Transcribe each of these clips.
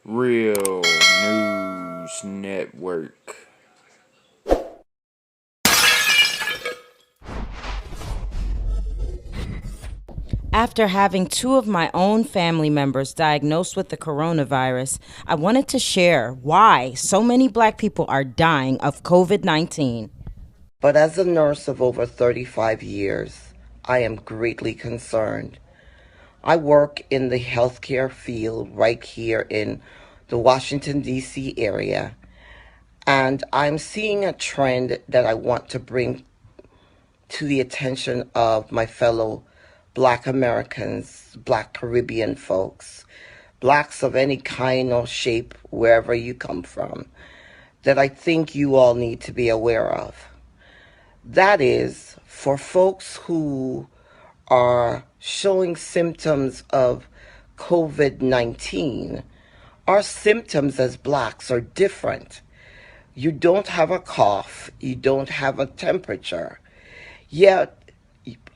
Real News Network. After having two of my own family members diagnosed with the coronavirus, I wanted to share why so many black people are dying of COVID 19. But as a nurse of over 35 years, I am greatly concerned. I work in the healthcare field right here in the Washington, D.C. area, and I'm seeing a trend that I want to bring to the attention of my fellow Black Americans, Black Caribbean folks, Blacks of any kind or shape, wherever you come from, that I think you all need to be aware of. That is, for folks who are showing symptoms of COVID 19, our symptoms as blacks are different. You don't have a cough, you don't have a temperature, yet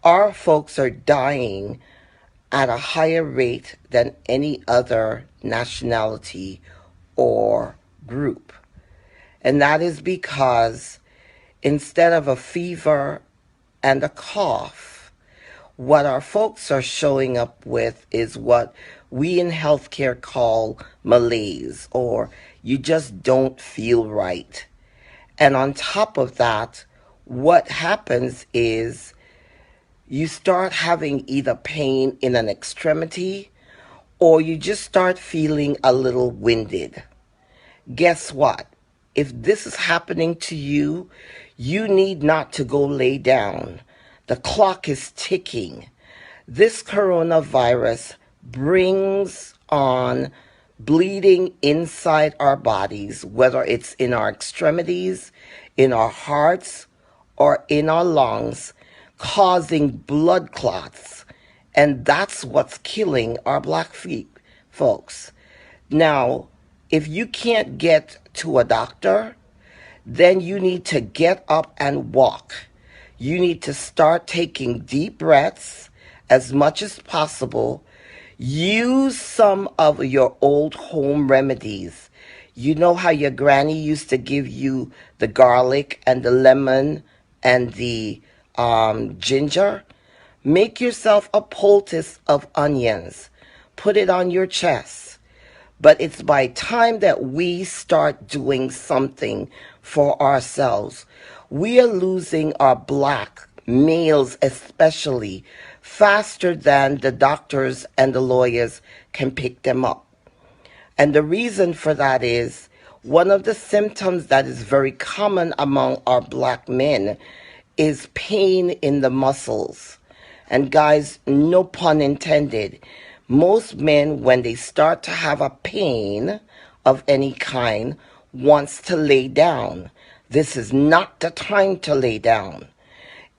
our folks are dying at a higher rate than any other nationality or group. And that is because instead of a fever and a cough, what our folks are showing up with is what we in healthcare call malaise, or you just don't feel right. And on top of that, what happens is you start having either pain in an extremity or you just start feeling a little winded. Guess what? If this is happening to you, you need not to go lay down. The clock is ticking. This coronavirus brings on bleeding inside our bodies, whether it's in our extremities, in our hearts, or in our lungs, causing blood clots. And that's what's killing our black feet, folks. Now, if you can't get to a doctor, then you need to get up and walk. You need to start taking deep breaths as much as possible. Use some of your old home remedies. You know how your granny used to give you the garlic and the lemon and the ginger? Make yourself a poultice of onions. Put it on your chest. But it's by time that we start doing something for ourselves. We are losing our black males especially faster than the doctors and the lawyers can pick them up. And the reason for that is one of the symptoms that is very common among our black men is pain in the muscles. And guys, no pun intended, most men, when they start to have a pain of any kind, wants to lay down. This is not the time to lay down.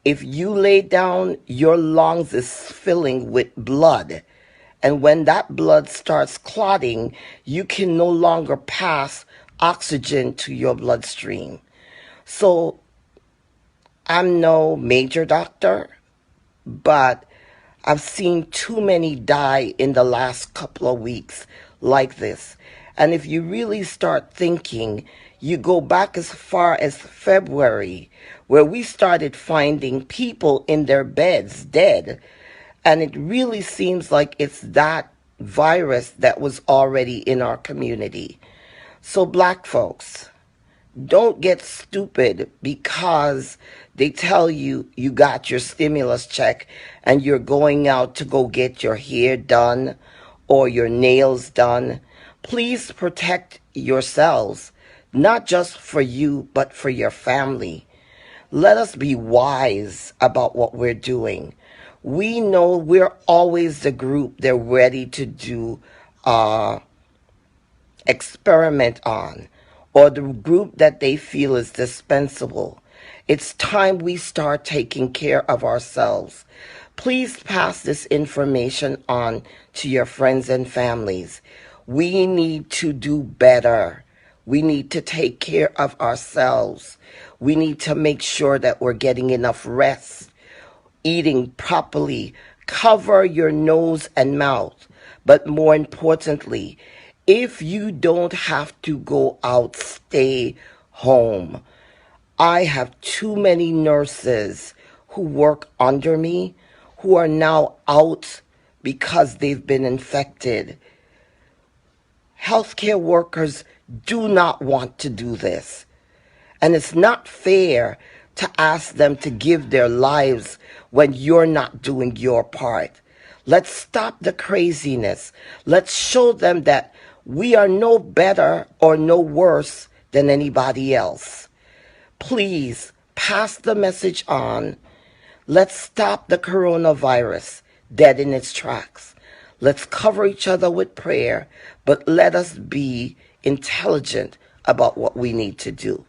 If you lay down, your lungs is filling with blood. And when that blood starts clotting, you can no longer pass oxygen to your bloodstream. So I'm no major doctor, but I've seen too many die in the last couple of weeks like this. And if you really start thinking, you go back as far as February, where we started finding people in their beds dead. And it really seems like it's that virus that was already in our community. So black folks, don't get stupid because they tell you you got your stimulus check and you're going out to go get your hair done or your nails done. Please protect yourselves, not just for you, but for your family. Let us be wise about what we're doing. We know we're always the group they're ready to do experiment on, or the group that they feel is dispensable. It's time we start taking care of ourselves. Please pass this information on to your friends and families. We need to do better. We need to take care of ourselves. We need to make sure that we're getting enough rest, eating properly, cover your nose and mouth, but more importantly, If you don't have to go out, stay home. I have too many nurses who work under me who are now out because they've been infected. Healthcare workers do not want to do this. And it's not fair to ask them to give their lives when you're not doing your part. Let's stop the craziness. Let's show them that we are no better or no worse than anybody else. Please pass the message on. Let's stop the coronavirus dead in its tracks. Let's cover each other with prayer, but let us be intelligent about what we need to do.